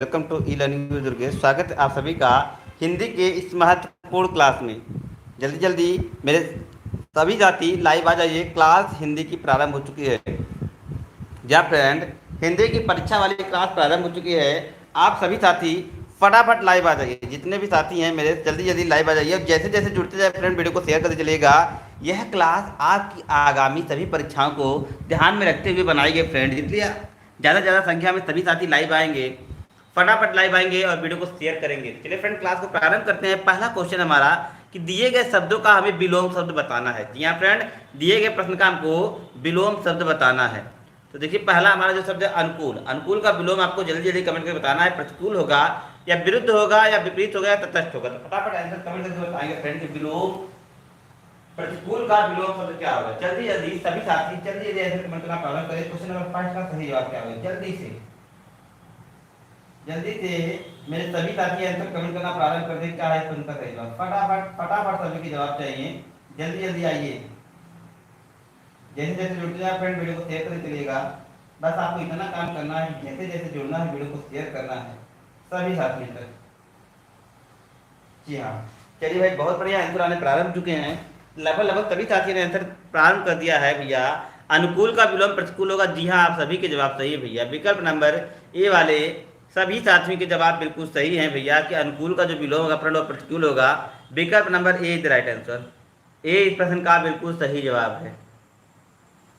Welcome to e learning with Durgesh. स्वागत है आप सभी का हिंदी के इस महत्वपूर्ण क्लास में। जल्दी जल्दी मेरे सभी साथी लाइव आ जाइए, क्लास हिंदी की प्रारंभ हो चुकी है। जहाँ फ्रेंड हिंदी की परीक्षा वाली क्लास प्रारंभ हो चुकी है। आप सभी साथी फटाफट लाइव आ जाइए, जितने भी साथी हैं मेरे जल्दी जल्दी लाइव आ जाइए। और जैसे जैसे जुड़ते जाए फ्रेंड वीडियो को शेयर करते चलिएगा। यह क्लास आपकी आगामी सभी परीक्षाओं को ध्यान में रखते हुए बनाई गई फ्रेंड, इसलिए ज़्यादा से ज़्यादा संख्या में सभी साथी लाइव आएंगे, फटाफट लाइव आएंगे और वीडियो को शेयर करेंगे। चलिए फ्रेंड क्लास को प्रारंभ करते हैं। पहला क्वेश्चन हमारा कि दिए गए शब्दों का हमें विलोम शब्द बताना है। जी हाँ फ्रेंड, दिए गए प्रश्न का हमको विलोम शब्द बताना है। तो देखिए पहला हमारा जो शब्द है अनुकूल, अनुकूल का विलोम आपको जल्दी जल्दी कमेंट करके बताना है। प्रतिकूल होगा या विरुद्ध होगा या विपरीत होगा या तटस्थ होगा। तो फटाफट आंसर कमेंट करके बताएंगे फ्रेंड कि विलोम, प्रतिकूल का विलोम शब्द क्या होगा। जल्दी जल्दी सभी साथी जल्दी जल्दी आंसर कमेंट करना प्रारंभ करें। क्वेश्चन नंबर 5 का सही जवाब क्या होगा। जल्दी से मेरे सभी साथी आंसर कमेंट करना प्रारंभ कर दें। क्या है प्रश्न का सही जवाब। फटाफट फटाफट सभी के जवाब चाहिए, जल्दी जल्दी आइए। जैसे जैसे जुड़ते जाए फ्रेंड वीडियो को शेयर करते चलिएगा। बस आपको इतना काम करना है, जैसे जैसे जुड़ना है वीडियो को शेयर करना है सभी साथियों तक। जी हाँ, चलिए भाई बहुत बढ़िया, आंसर आने प्रारंभ चुके हैं। लगभग लगभग सभी साथियों ने आंसर प्रारंभ कर दिया है भैया। अनुकूल का विलोम प्रतिकूल होगा। जी हाँ, आप सभी के जवाब सही है भैया। विकल्प नंबर ए वाले सभी साथियों के जवाब बिल्कुल सही हैं भैया कि अनुकूल का जो विलोम होगा फ्रेंड वो प्रतिकूल होगा। विकल्प number A is the right answer. A इस प्रश्न का बिल्कुल सही जवाब है।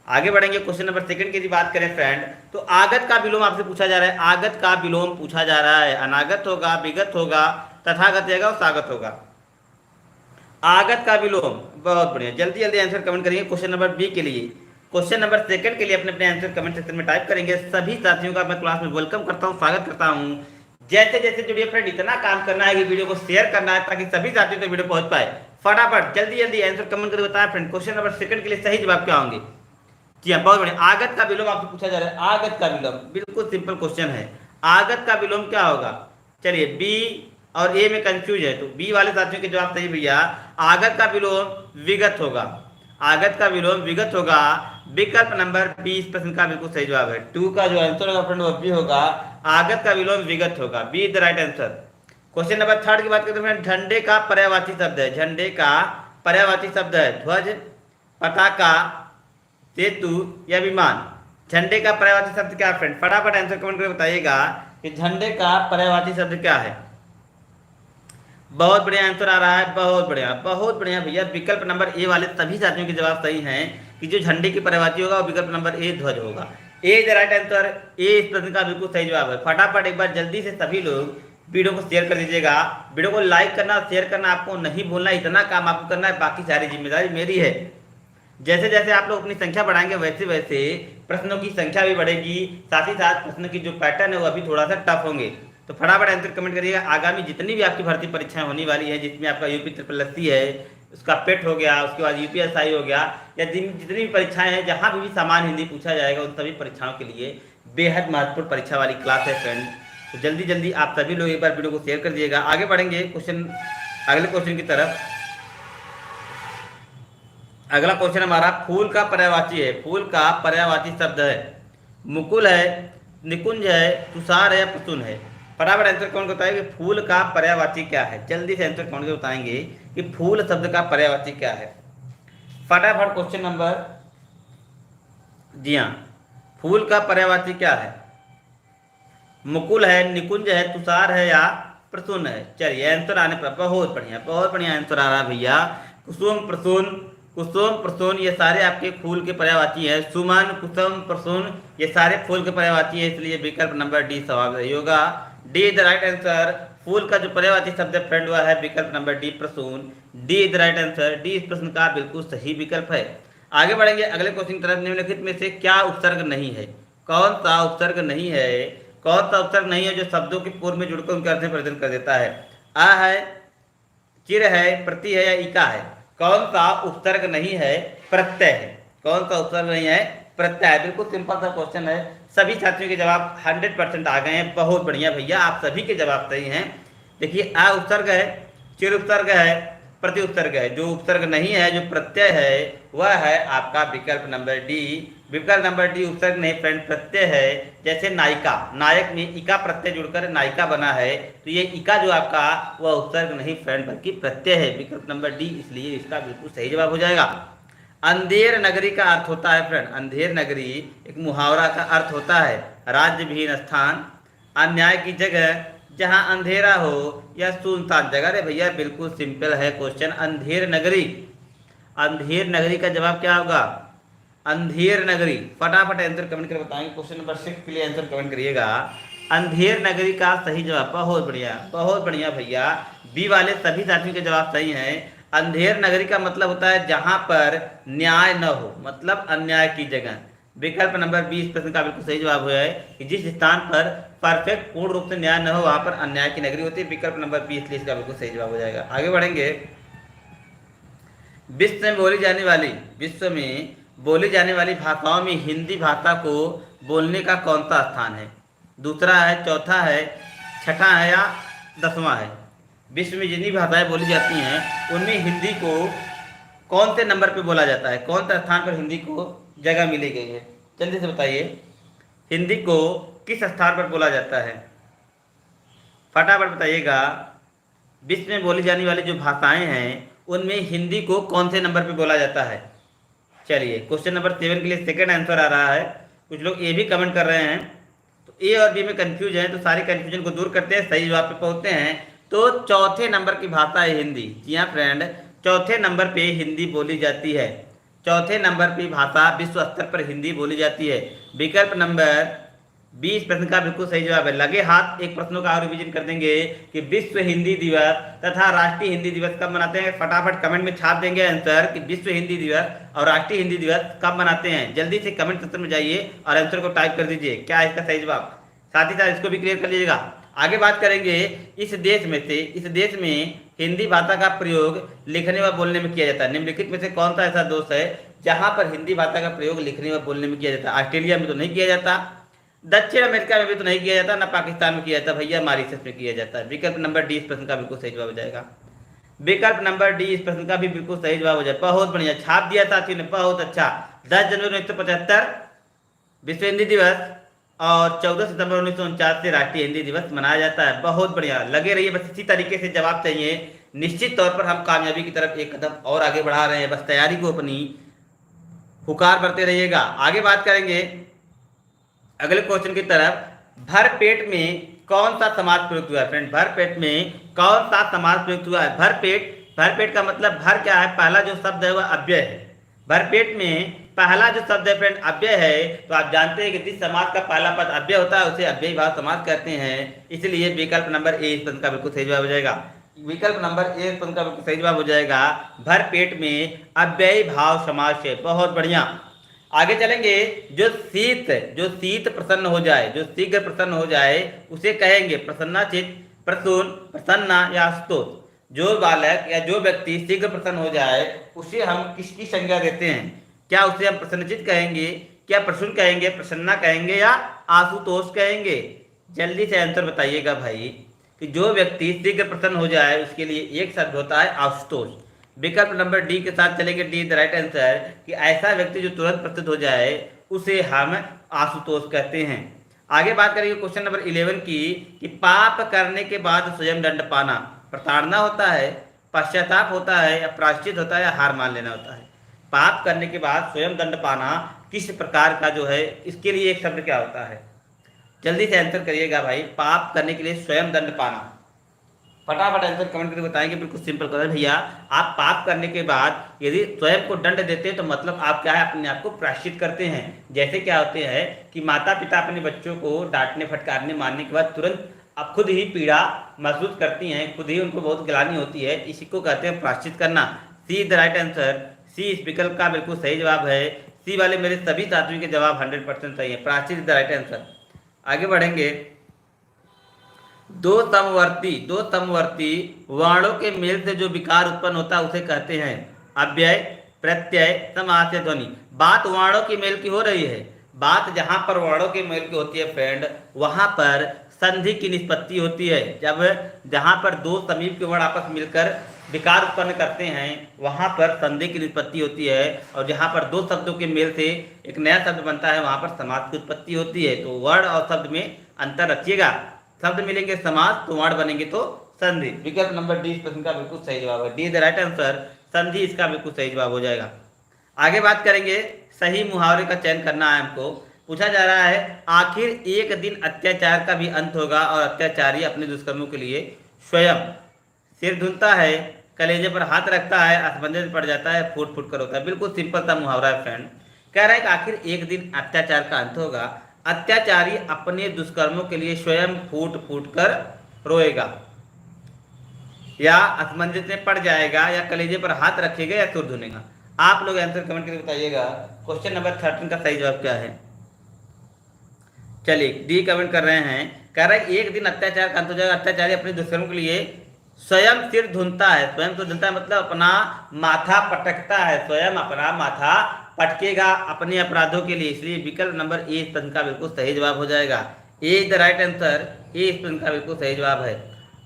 आगे बढ़ेंगे, क्वेश्चन नंबर सेकंड की बात करें फ्रेंड, तो आगत का विलोम आपसे पूछा जा रहा है। आगत का विलोम पूछा जा रहा है। अनागत होगा, विगत होगा, तथागत होगा और स्वागत होगा। आगत का विलोम, बहुत बढ़िया, जल्दी जल्दी आंसर कमेंट करेंगे क्वेश्चन नंबर बी के लिए। क्वेश्चन नंबर सेकंड के लिए अपने अपने आंसर कमेंट सेक्शन में टाइप करेंगे। सभी साथियों का मैं क्लास में वेलकम करता हूं, स्वागत करता हूं। जैसे जैसे जुड़िए फ्रेंड, इतना काम करना है कि वीडियो को शेयर करना है ताकि सभी साथियों तक वीडियो पहुंच पाए। फटाफट जल्दी जल्दी आंसर कमेंट करके बताएं फ्रेंड, क्वेश्चन नंबर सेकंड के लिए सही जवाब क्या होंगे। जी हाँ, बहुत बढ़िया। आगत का विलोम आपसे पूछा जा रहा है। आगत का विलोम बिल्कुल सिंपल क्वेश्चन है। आगत का विलोम क्या होगा। चलिए बी और ए में कंफ्यूज है तो बी वाले साथियों के जवाब सही भैया। आगत का विलोम विगत होगा। आगत का विलोम विगत होगा। विकल्प नंबर बी इस प्रश्न का बिल्कुल सही जवाब है। 2 का जो आंसर होगा फ्रेंड वो बी होगा। आगत का विलोम विगत होगा, B is the right answer. Question number third की बात करते हैं। झंडे का पर्यायवाची शब्द है। झंडे का पर्यायवाची शब्द है ध्वज, पताका, सेतु या विमान। झंडे का पर्यायवाची शब्द क्या है फ्रेंड, फटाफट आंसर कमेंट करके बताइएगा कि झंडे का पर्यायवाची शब्द क्या है। बहुत बढ़िया आंसर आ रहा है, बहुत बढ़िया बहुत बढ़िया भैया। विकल्प नंबर ए वाले सभी साथियों के जवाब सही हैं कि जो झंडे की पर्यायवाची होगा वो विकल्प नंबर ए ध्वज होगा। ए is the right answer. A इस प्रश्न का बिल्कुल सही जवाब है। फटाफट एक बार जल्दी से सभी लोग वीडियो को शेयर कर दीजिएगा। वीडियो को लाइक करना, शेयर करना आपको नहीं भूलना, इतना काम आपको करना है, बाकी सारी जिम्मेदारी मेरी है। जैसे जैसे आप लोग अपनी संख्या बढ़ाएंगे वैसे वैसे प्रश्नों की संख्या भी बढ़ेगी, साथ ही साथ प्रश्न की जो पैटर्न है वो अभी थोड़ा सा टफ होंगे। तो फटाफट आंसर कमेंट करिएगा। आगामी जितनी भी आपकी भर्ती परीक्षाएं होने वाली है, जिसमें आपका यूपी ट्रिपल एससी है, उसका पेट हो गया, उसके बाद यूपीएसआई हो गया, या जितनी भी परीक्षाएं हैं जहाँ भी सामान्य हिंदी पूछा जाएगा, उन सभी परीक्षाओं के लिए बेहद महत्वपूर्ण परीक्षा वाली क्लास है फ्रेंड। तो जल्दी जल्दी आप सभी लोग एक बार वीडियो को शेयर कर दिएगा। आगे बढ़ेंगे अगले क्वेश्चन की तरफ। अगला क्वेश्चन हमारा फूल का पर्यायवाची है। फूल का पर्यायवाची शब्द है मुकुल है, निकुंज है, तुषार है या प्रसून है। फटाफट आंसर कौन बताएगा कि फूल का पर्यायवाची क्या है। जल्दी से आंसर कौन बताएंगे कि फूल शब्द का पर्यायवाची क्या है। फटाफट क्वेश्चन नंबर, जी हाँ, फूल का पर्यायवाची क्या है। मुकुल है, निकुंज है, तुषार है या प्रसून है। चलिए आंसर आने पर बहुत बढ़िया आंसर आ रहा है भैया। कुसुम, प्रसून, कुसुम, प्रसून ये सारे आपके फूल के पर्यायवाची हैं। सुमन, कुसुम, प्रसून ये सारे फूल के पर्यायवाची है, इसलिए विकल्प नंबर डी सवाल सही होगा। D is the right answer. फूल का जो पर्यायवाची शब्द है फ्रेंड हुआ है विकल्प नंबर डी प्रसून। D is the right answer. D इस प्रश्न का बिल्कुल सही विकल्प है। आगे बढ़ेंगे अगले क्वेश्चन की तरफ। निम्नलिखित में से क्या उपसर्ग नहीं है। कौन सा उपसर्ग नहीं है, कौन सा उपसर्ग नहीं है जो शब्दों के पूर्व में जुड़कर उनके अर्थ में परिवर्तन कर देता है। आ है, चिर है, प्रति है या इका है। कौन सा उपसर्ग नहीं है, प्रत्यय है। कौन सा उपसर्ग नहीं है, प्रत्यय है। बिल्कुल सिंपल सा क्वेश्चन है। सभी छात्रों के जवाब 100% आ गए हैं। बहुत बढ़िया भैया, आप सभी के जवाब सही हैं। देखिए आ उपसर्ग है, चिर उपसर्ग है, प्रति उपसर्ग है। जो उपसर्ग नहीं है, जो प्रत्यय है, वह है आपका विकल्प नंबर डी। विकल्प नंबर डी उपसर्ग नहीं फ्रेंड, प्रत्यय है। जैसे नायिका, नायक में इका प्रत्यय जुड़कर नायिका बना है, तो ये इका जो आपका वह उपसर्ग नहीं फ्रेंड बल्कि प्रत्यय है। विकल्प नंबर डी इसलिए इसका बिल्कुल सही जवाब हो जाएगा। अंधेर नगरी का अर्थ होता है फ्रेंड, अंधेर नगरी एक मुहावरा का अर्थ होता है राज्य विहीन स्थान, अन्याय की जगह, जहां अंधेरा हो या सुनसान जगह। अरे भैया बिल्कुल सिंपल है क्वेश्चन, अंधेर नगरी। अंधेर नगरी का जवाब क्या होगा? अंधेर नगरी। फटाफट आंसर कमेंट कर बताएंगे। क्वेश्चन नंबर 6 के लिए आंसर कमेंट करिएगा। अंधेर नगरी का सही जवाब, बहुत बढ़िया बहुत बढ़िया भैया। बी वाले सभी साथियों के जवाब सही हैं। अंधेर नगरी का मतलब होता है जहां पर न्याय न हो, मतलब अन्याय की जगह। विकल्प नंबर 20 प्रश्न का बिल्कुल सही जवाब है कि जिस स्थान पर परफेक्ट पूर्ण रूप से न्याय न हो वहां पर अन्याय की नगरी होती है। विकल्प नंबर 20 इसलिए इसका बिल्कुल सही जवाब हो जाएगा। आगे बढ़ेंगे। विश्व में बोली जाने वाली भाषाओं में हिंदी भाषा को बोलने का कौन सा स्थान है? दूसरा है, चौथा है, छठा है या 10वां है? विश्व में जितनी भाषाएं बोली जाती हैं उनमें हिंदी को कौन से नंबर पे बोला जाता है? कौन सा स्थान पर हिंदी को जगह मिली गई है? जल्दी से बताइए, हिंदी को किस स्थान पर बोला जाता है? फटाफट बताइएगा। विश्व में बोली जाने वाली जो भाषाएं हैं उनमें हिंदी को कौन से नंबर पे बोला जाता है? चलिए, क्वेश्चन नंबर 7 के लिए सेकंड आंसर आ रहा है। कुछ लोग ए भी कमेंट कर रहे हैं, तो ए और बी में कंफ्यूज है, तो सारी कंफ्यूजन को दूर करते हैं, सही जवाब पे पहुंचते हैं। तो चौथे नंबर की भाषा है हिंदी। जी हाँ फ्रेंड, चौथे नंबर पे हिंदी बोली जाती है। चौथे नंबर की भाषा विश्व स्तर पर हिंदी बोली जाती है। विकल्प नंबर 20 प्रश्न का बिल्कुल सही जवाब है। लगे हाथ एक प्रश्नों का और रिवीजन कर देंगे कि विश्व हिंदी दिवस तथा राष्ट्रीय हिंदी दिवस कब मनाते हैं? फटाफट कमेंट में छाप देंगे आंसर कि विश्व हिंदी दिवस और राष्ट्रीय हिंदी दिवस कब मनाते हैं। जल्दी से कमेंट सेक्शन में जाइए और आंसर को टाइप कर दीजिए, क्या है इसका सही जवाब। साथ ही साथ इसको भी क्लियर कर लीजिएगा। आगे बात करेंगे। इस देश में हिंदी भाषा का प्रयोग लिखने व बोलने में किया जाता है। निम्नलिखित में से कौन सा ऐसा देश है जहां पर हिंदी भाषा का प्रयोग लिखने व बोलने में किया जाता है? ऑस्ट्रेलिया में तो नहीं किया जाता, दक्षिण अमेरिका में भी तो नहीं किया जाता, ना पाकिस्तान में किया जाता भैया, मॉरिशस में किया जाता है। विकल्प नंबर डी इस प्रश्न का बिल्कुल सही जवाब हो जाएगा। विकल्प नंबर डी इस प्रश्न का भी बिल्कुल सही जवाब हो जाए। बहुत बढ़िया, छाप दिया साथियों ने, बहुत अच्छा। 10 जनवरी 1975 विश्व हिंदी दिवस और 14 सितंबर 1949 से राष्ट्रीय हिंदी दिवस मनाया जाता है। बहुत बढ़िया, लगे रहिए, बस इसी तरीके से जवाब चाहिए। निश्चित तौर पर हम कामयाबी की तरफ एक कदम और आगे बढ़ा रहे हैं, बस तैयारी को अपनी हुकार करते रहिएगा। आगे बात करेंगे अगले क्वेश्चन की तरफ। भर पेट में कौन सा समास प्रयुक्त हुआ है? फ्रेंड, भर पेट में कौन सा समास प्रयुक्त हुआ है? भरपेट का मतलब भर क्या है? पहला जो शब्द है वह अव्यय है। भरपेट में पहला जो शब्द है फ्रेंड अव्यय है, तो आप जानते हैं कि जिस समास का पहला पद अव्यय होता है उसे अव्ययी भाव समास कहते हैं। इसलिए विकल्प नंबर ए इस प्रश्न का बिल्कुल सही जवाब हो जाएगा। विकल्प नंबर ए इस प्रश्न का बिल्कुल सही जवाब हो जाएगा। भरपेट में अव्ययी भाव समास है। बहुत बढ़िया। आगे चलेंगे। जो शीत प्रसन्न हो जाए, जो शीघ्र प्रसन्न हो जाए उसे कहेंगे प्रसन्नाचित, प्रसून, प्रसन्ना या आशुतोष। जो बालक या जो व्यक्ति शीघ्र प्रसन्न हो जाए उसे हम किसकी संज्ञा देते हैं? क्या उसे हम प्रसन्नचित कहेंगे, क्या प्रसून कहेंगे, प्रसन्ना कहेंगे या आशुतोष कहेंगे? जल्दी से आंसर बताइएगा भाई कि जो व्यक्ति शीघ्र प्रसन्न हो जाए उसके लिए एक शब्द होता है आशुतोष। विकल्प नंबर डी के साथ चलेंगे, डी द राइट आंसर, कि ऐसा व्यक्ति जो तुरंत प्रस्तुत हो जाए उसे हम आशुतोष कहते हैं। आगे बात करेंगे क्वेश्चन नंबर 11 की, कि पाप करने के बाद स्वयं दंड पाना प्रताड़ना होता है, पश्चाताप होता है या प्रायश्चित होता है या हार मान लेना होता है? पाप करने के बाद स्वयं दंड पाना किस प्रकार का जो है, इसके लिए एक शब्द क्या होता है? जल्दी से आंसर करिएगा भाई। पाप करने के लिए स्वयं दंड पाना, फटाफट आंसर कमेंट करके बताएंगे। बिल्कुल सिंपल करें भैया, आप पाप करने के बाद यदि स्वयं को दंड देते हैं तो मतलब आप क्या है, अपने आप को प्रायश्चित करते हैं। जैसे क्या होते हैं कि माता पिता अपने बच्चों को डांटने फटकारने मारने के बाद तुरंत अब खुद ही पीड़ा महसूस करती हैं, खुद ही उनको बहुत गिलानी होती है, इसी को कहते हैं प्रायश्चित करना। सी द राइट आंसर, सी इस विकल्प का बिल्कुल सही जवाब है। सी वाले मेरे सभी साथियों के जवाब 100% सही है, प्रायश्चित द राइट आंसर। आगे बढ़ेंगे। दो समवर्ती वर्णों के मेल से जो विकार उत्पन्न होता है उसे कहते हैं अव्यय, प्रत्यय, समास या ध्वनि। बात वर्णों की मेल की हो रही है। बात जहां पर वर्णों के मेल की होती है फ्रेंड, वहां पर संधि की निष्पत्ति होती है। जब जहाँ पर दो समीप के वर्ण आपस मिलकर विकार उत्पन्न करते हैं वहाँ पर संधि की निष्पत्ति होती है, और जहाँ पर दो शब्दों के मेल से एक नया शब्द बनता है वहाँ पर समास की उत्पत्ति होती है। तो वर्ण और शब्द में अंतर रखिएगा, शब्द मिलेंगे समास तो वर्ण बनेंगे तो संधि। विकल्प नंबर डी इस प्रश्न का बिल्कुल सही जवाब है, D is the right answer, संधि इसका बिल्कुल सही जवाब हो जाएगा। आगे बात करेंगे, सही मुहावरे का चयन करना है हमको। पूछा जा रहा है आखिर एक दिन अत्याचार का भी अंत होगा और अत्याचारी अपने दुष्कर्मों के लिए स्वयं सिर धुनता है, कलेजे पर हाथ रखता है, असमंजस पड़ जाता है, फूट फूट कर रोता है। बिल्कुल सिंपल सा मुहावरा है फ्रेंड। कह रहा है कि आखिर एक दिन अत्याचार का अंत होगा, अत्याचारी अपने दुष्कर्मों के लिए स्वयं फूट फूट कर रोएगा, या असमंजस में पड़ जाएगा, या कलेजे पर हाथ रखेगा, या सिर धुनेगा। आप लोग आंसर कमेंट करके बताइएगा क्वेश्चन नंबर 13 का सही जवाब क्या है। चलिए डी कमेंट कर रहे हैं, कह रहा है एक दिन अत्याचार का अंत हो जाएगा, अत्याचारी अपने दुष्कर्म के लिए स्वयं सिर धुनता है। स्वयं तो धुनता है मतलब अपना माथा पटकता है, स्वयं अपना माथा पटकेगा अपने अपराधों के लिए। इसलिए विकल्प नंबर ए इस प्रश्न का बिल्कुल सही जवाब हो जाएगा, ए is the right answer, A इस प्रश्न का बिल्कुल सही जवाब है।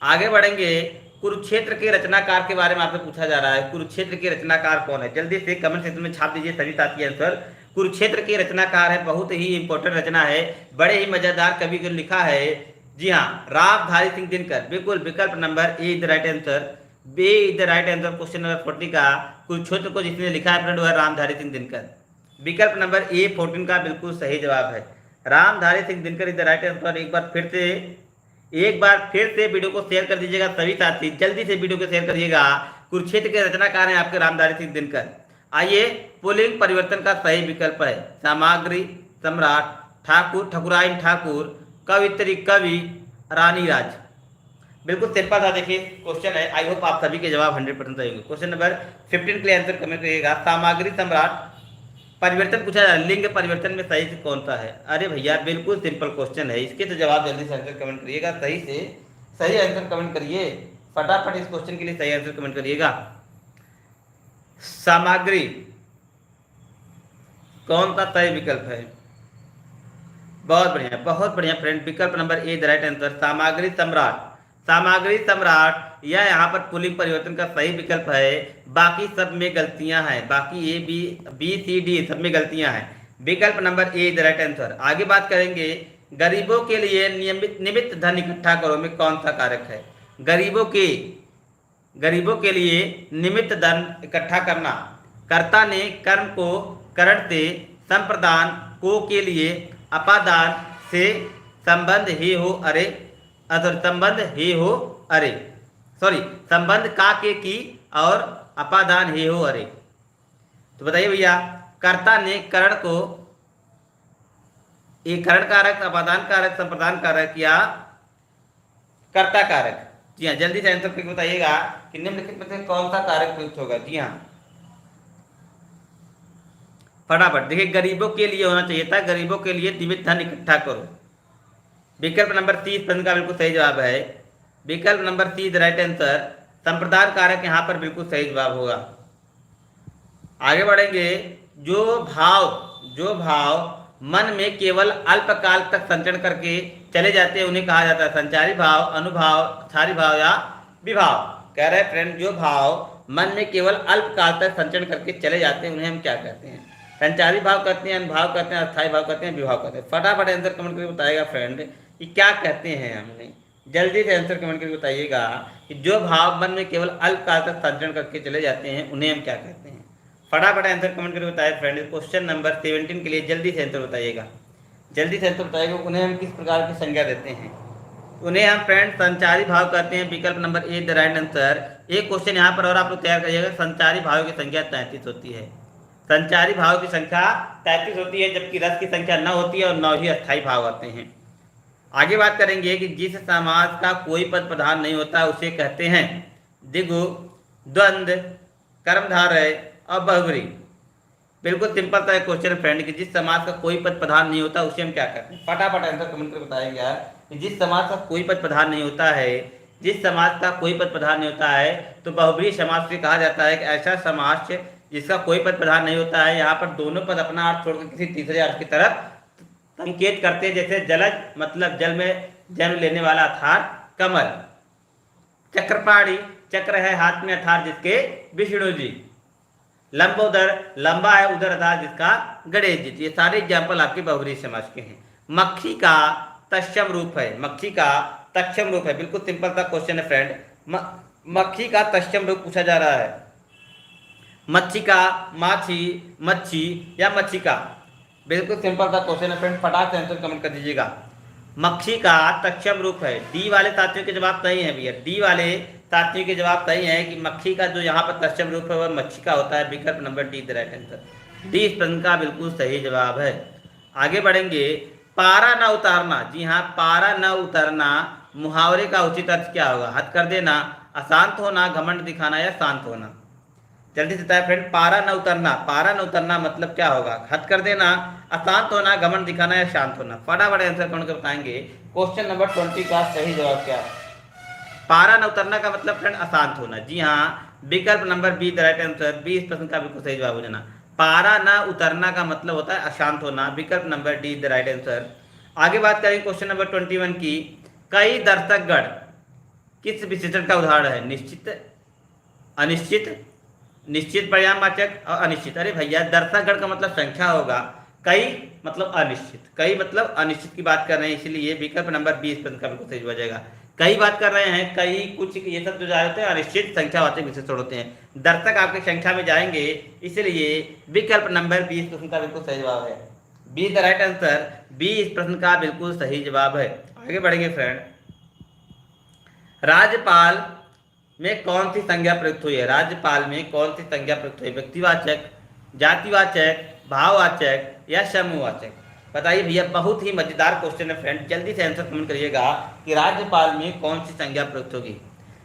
आगे बढ़ेंगे, कुरुक्षेत्र के रचनाकार के बारे में आपसे पूछा जा रहा है। कुरुक्षेत्र के रचनाकार कौन है, जल्दी से कमेंट सेक्शन में छाप दीजिए सभी साथी आंसर। कुरुक्षेत्र के रचनाकार है, बहुत ही इंपॉर्टेंट रचना है, बड़े ही मजेदार कवि को लिखा है। जी हाँ, रामधारी सिंह दिनकर, बिल्कुल विकल्प number A is the right answer, B is the right answer. Question number 40 का कुरुक्षेत्र को जिसने लिखा है फ्रेंड वो है रामधारी सिंह दिनकर। विकल्प नंबर ए 14 का बिल्कुल सही जवाब है, Ramdhari Singh Dinkar is the right answer. एक बार फिर से वीडियो को शेयर कर दीजिएगा सभी साथी, जल्दी से वीडियो को शेयर करिएगा। कुरुक्षेत्र के रचनाकार हैं आपके रामधारी सिंह दिनकर। आइए, पुल्लिंग परिवर्तन का सही विकल्प है सामग्री सम्राट, ठाकुर ठकुराइन ठाकुर, कवित्री कवि, रानी राज। बिल्कुल सिंपल था, देखिए क्वेश्चन है। आई होप आप सभी के जवाब 100% सही होंगे। क्वेश्चन नंबर 15 के लिए आंसर कमेंट करिएगा। सामग्री सम्राट परिवर्तन पूछा जा रहा है, लिंग परिवर्तन में सही से कौन सा है। अरे भैया बिल्कुल सिंपल क्वेश्चन है, इसके तो जवाब जल्दी से आंसर कमेंट करिएगा, सही से सही आंसर कमेंट करिए फटाफट, इस क्वेश्चन के लिए सही आंसर कमेंट करिएगा। सामग्री कौन सा सही विकल्प है, बहुत बढ़िया फ्रेंड, विकल्प number A the right answer, सामग्री सम्राट। सामग्री सम्राट यह यहाँ पर पुल्लिंग परिवर्तन का सही विकल्प है, बाकी सब में गलतियां हैं, बाकी ए बी सी डी सब में गलतियां हैं। विकल्प number A the right answer. आगे बात करेंगे, गरीबों के लिए निमित्त धन इकट्ठा करो में कौन सा कारक है। गरीबों के लिए निमित्त धन इकट्ठा करना, कर्ता ने कर्म को करण से, संप्रदान को के लिए, अपादान से, संबंध ही हो अरे संबंध ही हो अरे संबंध का के की और अपादान ही हो अरे। तो बताइए भैया, कर्ता ने करण को, एक करण कारक, अपादान कारक, संप्रदान कारक या कर्ता कारक। जी हाँ, जल्दी से आंसर करके बताइएगा कि निम्नलिखित में से कौन सा कारक प्रयुक्त होगा। जी हाँ फटाफट देखिए, गरीबों के लिए होना चाहिए था, गरीबों के लिए निमित्त धन इकट्ठा करो। विकल्प नंबर 30 प्रश्न का बिल्कुल सही जवाब है, विकल्प नंबर 30 राइट आंसर, संप्रदान कारक यहाँ पर बिल्कुल सही जवाब होगा। आगे बढ़ेंगे, जो भाव मन में केवल अल्पकाल तक संचरण करके चले जाते हैं उन्हें कहा जाता है संचारी भाव, अनुभाव, क्षारी भाव या विभाव। कह रहे फ्रेंड, जो भाव मन में केवल अल्पकाल तक संचरण करके चले जाते हैं उन्हें हम क्या कहते हैं। संचारी भाव कहते हैं, अनुभाव कहते हैं, अस्थायी भाव कहते हैं, विभाव कहते हैं। फटाफट आंसर कमेंट करके बताएगा फ्रेंड कि क्या कहते हैं हमने, जल्दी से आंसर कमेंट करके बताइएगा कि जो भाव मन में केवल अल्पकाल तक संचरण करके चले जाते हैं उन्हें हम क्या कहते हैं। फटाफट आंसर कमेंट करके बताइए फ्रेंड। क्वेश्चन नंबर 17 के लिए जल्दी से आंसर बताइएगा, जल्दी से आंसर बताइएगा। उन्हें हम किस प्रकार की संज्ञा देते हैं, उन्हें हम फ्रेंड संचारी भाव कहते हैं। विकल्प number A the right answer. एक क्वेश्चन यहाँ पर और आप लोग तैयार करिएगा, संचारी भाव की संख्या 33 होती है, संचारी भाव की संख्या 33 होती है, जबकि रस की संख्या 9 होती है और 9 ही अस्थायी भाव आते हैं। आगे बात करेंगे कि जिस समास का कोई पद प्रधान नहीं होता उसे कहते हैं द्विगु, द्वंद्व, कर्मधारय और बहुब्री। बिल्कुल सिंपल सा क्वेश्चन फ्रेंड कि जिस समास का कोई पद प्रधान नहीं होता उसे हम क्या कहते हैं। फटाफट आंसर कमेंट करके बताएंगे यार कि जिस समास का कोई पद प्रधान नहीं होता है, जिस समास का कोई पद प्रधान नहीं होता है तो बहुब्री समास से कहा जाता है कि ऐसा समास जिसका कोई पद प्रधान नहीं होता है, यहाँ पर दोनों पद अपना अर्थ छोड़कर किसी तीसरे अर्थ की तरफ संकेत करते हैं। जैसे जलज मतलब जल में जन्म लेने वाला अर्थात कमल। चक्रपाणी, चक्र है हाथ में अर्थात जिसके विष्णु जी। लंबोदर, लंबा है उधर अर्थात जिसका गणेश जी। ये सारे एग्जाम्पल आपके बहुब्रीहि समास के हैं। मक्खी का तत्सम रूप है, मक्खी का तत्सम रूप है, बिल्कुल सिंपल सा क्वेश्चन है फ्रेंड। मक्खी का तत्सम रूप पूछा जा रहा है। मच्छिका, माछी, मच्छी या मच्छिका, बिल्कुल सिंपल सा क्वेश्चन है फ्रेंड, फटाक से आंसर कमेंट कर दीजिएगा। मक्खी का तत्सम रूप है। डी वाले साथियों के जवाब सही है भैया, डी वाले साथियों के जवाब सही है कि मक्खी का जो यहाँ पर तत्सम रूप है वह मच्छी का होता है। विकल्प number D the right answer. D इस प्रश्न का बिल्कुल सही जवाब है। आगे बढ़ेंगे। पारा न उतारना, जी हाँ, पारा न उतरना मुहावरे का उचित अर्थ क्या होगा? हद कर देना, अशांत होना, घमंड दिखाना या शांत होना। जल्दी से बताए फ्रेंड, पारा न उतरना, पारा न उतरना मतलब क्या होगा? हद कर देना, अशांत होना, घमंड दिखाना या शांत होना। फटाफट आंसर कौन कर बताएंगे? क्वेश्चन नंबर 20 का सही जवाब क्या है? पारा न उतरना का मतलब फ्रेंड अशांत होना। जी हाँ, विकल्प number B the right answer. B इस प्रश्न का बिल्कुल सही जवाब हो जाना। पारा न उतरना का मतलब होता है अशांत होना। विकल्प number D the right answer. आगे बात करेंगे क्वेश्चन नंबर 21 की। कई दर्शकगण किस विशेषण का उदाहरण है? निश्चित, अनिश्चित, निश्चित परिणामवाचक और अनिश्चित। अरे भैया, दर्शकगण का मतलब संख्या होगा, कई मतलब अनिश्चित, कई मतलब अनिश्चित की बात कर रहे हैं, इसलिए विकल्प नंबर 20 प्रश्न का बिल्कुल सही हो जाएगा। कई बात कर रहे हैं, कई, कुछ, ये सब जो जाते हैं अनिश्चित संख्यावाचक विशेषण होते हैं। दर्शक आपकी संख्या में जाएंगे, इसलिए विकल्प नंबर 20 प्रश्न का बिल्कुल सही जवाब है। B the right answer. B इस प्रश्न का बिल्कुल सही जवाब है। आगे बढ़ेंगे फ्रेंड। राज्यपाल में कौन सी संज्ञा प्रयुक्त हुई है? राज्यपाल में कौन सी संज्ञा प्रयुक्त हुई है? व्यक्तिवाचक, जातिवाचक, भाववाचक या समूहवाचक? बताइए भैया, बहुत ही मजेदार क्वेश्चन है फ्रेंड, जल्दी से आंसर कमेंट करिएगा कि राज्यपाल में कौन सी संज्ञा प्रयुक्त होगी?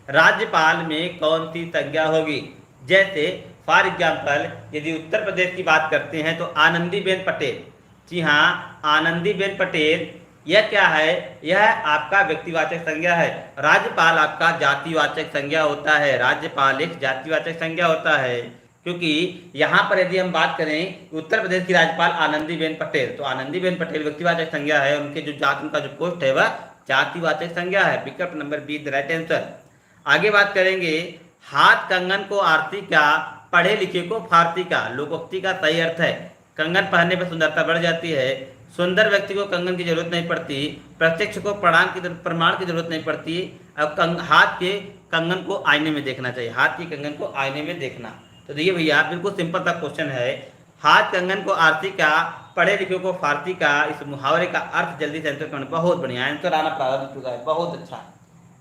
राज्यपाल में कौन सी संज्ञा होगी? जैसे फॉर एग्जाम्पल यदि उत्तर प्रदेश की बात करते हैं तो आनंदीबेन पटेल। जी हाँ, आनंदीबेन पटेल, यह क्या है? यह आपका व्यक्तिवाचक संज्ञा है। राज्यपाल आपका जातिवाचक संज्ञा होता है। राज्यपाल एक जातिवाचक संज्ञा होता है, क्योंकि यहाँ पर यदि हम बात करें उत्तर प्रदेश की राज्यपाल आनंदीबेन पटेल, तो आनंदीबेन पटेल व्यक्तिवाचक संज्ञा है, उनके जो जाति, उनका जो पोस्ट है वह जातिवाचक संज्ञा है। विकल्प number B the right answer. आगे बात करेंगे। हाथ कंगन को आरती का, पढ़े लिखे को फारसी का, लोकोक्ति का सही अर्थ है। कंगन पहनने पर सुंदरता बढ़ जाती है। सुंदर व्यक्ति को कंगन की जरूरत नहीं पड़ती। प्रत्यक्ष को प्रमाण की जरूरत नहीं पड़ती। अब हाथ के कंगन को आईने में देखना चाहिए, हाथ के कंगन को आईने में देखना। तो देखिए भैया, बिल्कुल सिंपल सा क्वेश्चन है। हाथ कंगन को आरती का, पढ़े लिखे को फारसी का, इस मुहावरे का अर्थ जल्दी से आंसर करना। बहुत बढ़िया आंसर आना प्रारंभ हो चुका है, बहुत अच्छा,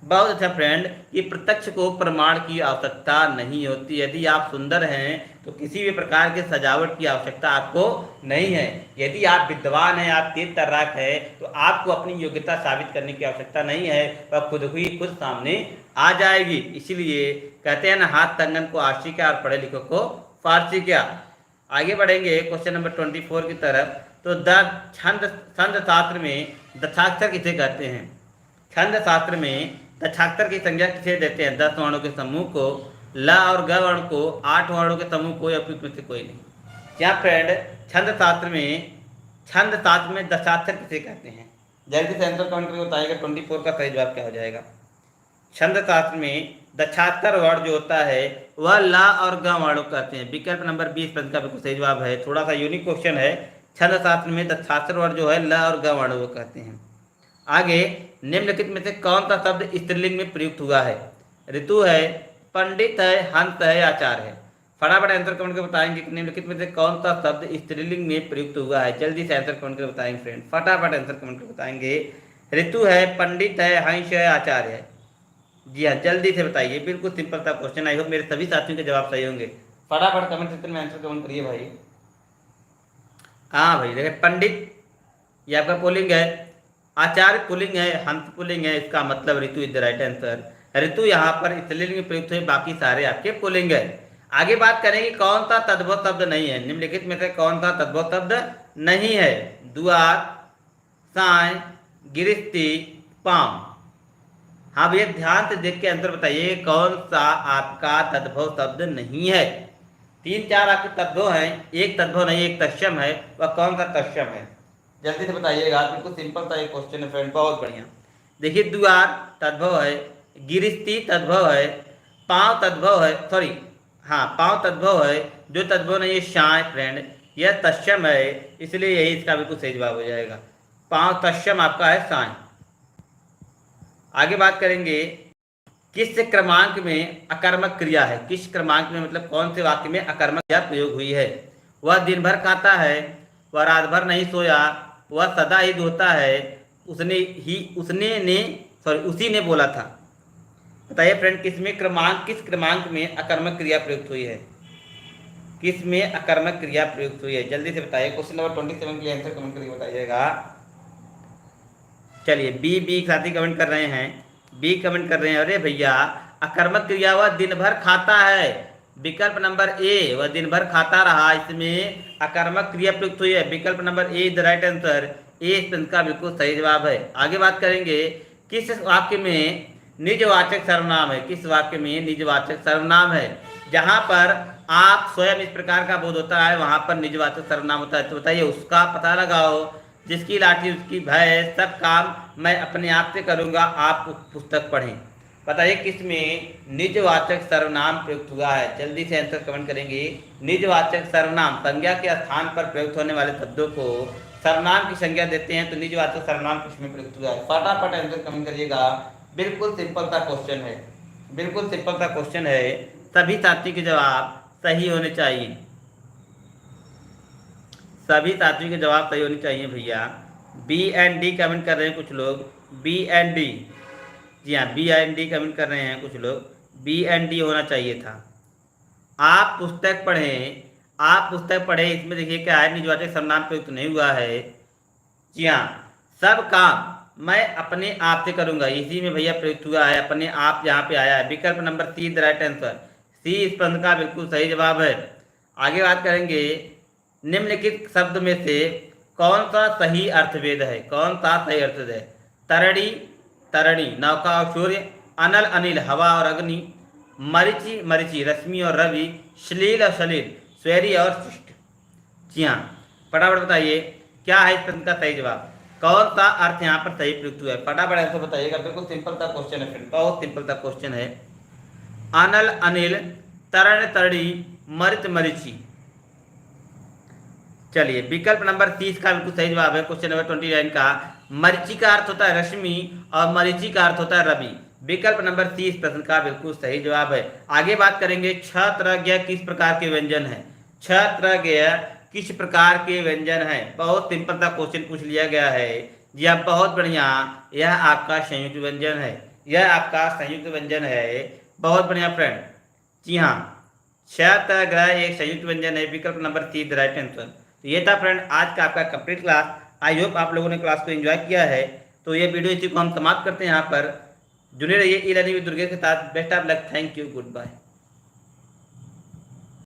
बहुत अच्छा फ्रेंड। कि प्रत्यक्ष को प्रमाण की आवश्यकता नहीं होती। यदि आप सुंदर हैं तो किसी भी प्रकार के सजावट की आवश्यकता आपको नहीं है। यदि आप विद्वान हैं, आप तेज तर्राक है, तो आपको अपनी योग्यता साबित करने की आवश्यकता नहीं है, वह खुद ही खुद सामने आ जाएगी। इसीलिए कहते हैं ना, हाथ कंगन को आरसी का और पढ़े लिखे को फारसी का। आगे बढ़ेंगे क्वेश्चन नंबर 24 की तरफ। तो छंद शास्त्र में दशाक्षर किसे कहते हैं? छंद शास्त्र में दशाक्षर की संज्ञा किसे देते हैं? 10 वर्णों के समूह को, ल और ग वर्ण को, 8 वर्णों के समूह को, या फिर में से कोई नहीं। क्या फ्रेंड, छंद शास्त्र में दशाक्षर किसे कहते हैं? जल्दी से आंसर कमेंट करके बताइएगा 24 का सही जवाब क्या हो जाएगा। छंद शास्त्र में दशाक्षर वर्ण जो होता है वह ला और ग वर्णों को कहते हैं। विकल्प नंबर 20 प्रश्न का बिल्कुल सही जवाब है। थोड़ा सा यूनिक क्वेश्चन है। छंद शास्त्र में दशाक्षर वर्ण जो है ल और ग वर्णों को कहते हैं। आगे, निम्नलिखित में से कौन सा शब्द स्त्रीलिंग में प्रयुक्त हुआ है? ऋतु है, पंडित है, हंस है, आचार्य है। फटाफट आंसर कमेंट करके बताएंगे कि निम्नलिखित में से कौन सा शब्द स्त्रीलिंग में प्रयुक्त हुआ है। जल्दी से आंसर कमेंट करके बताएंगे फ्रेंड, फटाफट आंसर कमेंट करके बताएंगे। ऋतु है, पंडित है, हंस है, आचार्य है। जी हाँ, जल्दी से बताइए, बिल्कुल सिंपल सा क्वेश्चन। आई होप मेरे सभी साथियों के जवाब सही होंगे। फटाफट कमेंट सेक्शन में आंसर कमेंट करिए भाई। हाँ भाई, देखिए, पंडित ये आपका पुल्लिंग है, आचार्य पुल्लिंग है, हंस पुल्लिंग है, इसका मतलब ऋतु इज द राइट आंसर। ऋतु यहाँ पर स्त्रीलिंग में प्रयुक्त हुए, बाकी सारे आपके पुल्लिंग है। आगे बात करेंगे कौन सा तद्भव शब्द नहीं है? निम्नलिखित में से कौन सा तद्भव शब्द नहीं है? दुआर, साय, गिरस्ती, पाम। हाँ भैया, ध्यान से देख के आंसर बताइए कौन सा आपका तद्भव शब्द नहीं है। 3-4 आपके तद्भव हैं, एक तद्भव नहीं, एक तत्सम है। वह कौन सा तत्सम है? जल्दी से बताइएगा, बिल्कुल सिंपल सा एक क्वेश्चन है फ्रेंड, बहुत बढ़िया। देखिए द्वार तद्भव है, गिरिस्ती तद्भव है, पांव तद्भव है, सॉरी हाँ पांव तद्भव है, जो तद्भव नहीं है शाय फ्रेंड, यह तस्यम है, इसलिए यही इसका बिल्कुल सही जवाब हो जाएगा। पांव तस्यम आपका है साय। आगे बात करेंगे किस क्रमांक में अकर्मक क्रिया है, किस क्रमांक में मतलब कौन से वाक्य में अकर्मक क्रिया प्रयोग हुई है। वह दिन भर खाता है, वह रात भर नहीं सोया, वह सदा ही धोता है, उसी ने बोला था। बताइए फ्रेंड किस क्रमांक में अकर्मक क्रिया प्रयुक्त हुई है, किस में अकर्मक क्रिया प्रयुक्त हुई है, जल्दी से बताइए। क्वेश्चन नंबर 27 के लिए आंसर कमेंट करके बताइएगा। चलिए बी साथी कमेंट कर रहे हैं, बी कमेंट कर रहे हैं, अरे भैया अकर्मक क्रिया वह दिन भर खाता है, विकल्प नंबर ए वह दिन भर खाता रहा, इसमें अकर्मक क्रिया प्रयुक्त हुई है। विकल्प number A the right answer, A इस प्रश्न का बिल्कुल सही जवाब है। आगे बात करेंगे किस वाक्य में निजवाचक सर्वनाम है, किस वाक्य में निजवाचक सर्वनाम है। जहां पर आप स्वयं इस प्रकार का बोध होता है वहां पर निजवाचक सर्वनाम होता है। तो बताइए उसका पता लगाओ। जिसकी लाठी उसकी भैंस, सब काम मैं अपने आप से करूंगा, आप पुस्तक पढ़ें। बताइए किसमें निजवाचक सर्वनाम प्रयुक्त हुआ है, जल्दी से आंसर कमेंट करेंगे। निजवाचक सर्वनाम संज्ञा के स्थान पर प्रयुक्त होने वाले शब्दों को सर्वनाम की संज्ञा देते हैं, तो निजवाचक सर्वनाम किसमें प्रयुक्त हुआ है, फटाफट आंसर कमेंट करिएगा। बिल्कुल सिंपल सा क्वेश्चन है, बिल्कुल सिंपल सा क्वेश्चन है, सभी साथी के जवाब सही होने चाहिए, सभी साथियों के जवाब सही होने चाहिए भैया। बी एंड डी कमेंट कर रहे हैं कुछ लोग, बी एंड डी, जी हाँ बी एंड डी कमेंट कर रहे हैं कुछ लोग, बी एंड डी होना चाहिए था। आप पुस्तक पढ़ें, आप पुस्तक पढ़ें, इसमें देखिए क्या है, निजवाचक सर्वनाम प्रयुक्त नहीं हुआ है। जी हाँ सब काम मैं अपने आप से करूंगा, इसी में भैया प्रयुक्त हुआ है, अपने आप यहाँ पे आया है। विकल्प number C the right answer, C इस प्रश्न का बिल्कुल सही जवाब है। आगे बात करेंगे निम्नलिखित शब्द में से कौन सा सही अर्थभेद है, कौन सा सही अर्थभेद है। तरड़ी तरणी नौका और सूर्य, अनल अनिल हवा और अग्नि, मरीचि मरीचि रश्मि और रवि, श्लील और सलील स्वैरी और शिष्ट। जी हाँ फटाफट बताइए क्या है इस प्रश्न का सही जवाब, कौन सा अर्थ यहाँ पर सही प्रयुक्त हुआ है, फटाफट आंसर बताइएगा। बिल्कुल सिंपल सा क्वेश्चन है फ्रेंड, बहुत सिंपल सा क्वेश्चन है। अनल अनिल, तरण तरणी, मरिच मरीचि। चलिए विकल्प नंबर 30 का बिल्कुल सही जवाब है क्वेश्चन नंबर 29 का। मरीचि का अर्थ होता है रश्मि और मरीचि का अर्थ होता है रवि। विकल्प नंबर 30 प्रश्न का बिल्कुल सही जवाब है। आगे बात करेंगे क्षत्रज्ञ किस प्रकार के व्यंजन है, क्षत्रज्ञ किस प्रकार के व्यंजन है। बहुत सिंपल सा क्वेश्चन पूछ लिया गया है। जी आप बहुत बढ़िया, यह आपका संयुक्त व्यंजन है, यह आपका संयुक्त व्यंजन है, बहुत बढ़िया फ्रेंड। जी हाँ क्षत्रज्ञ एक संयुक्त व्यंजन है, विकल्प नंबर 30 राइट आंसर। तो ये था फ्रेंड आज का आपका कंप्लीट क्लास। आई होप आप लोगों ने क्लास को एंजॉय किया है। तो ये वीडियो इसी को हम समाप्त करते हैं यहाँ पर। जुड़े रहिए ई लर्निंग विद दुर्गेश के साथ। Best of luck, thank you, good bye.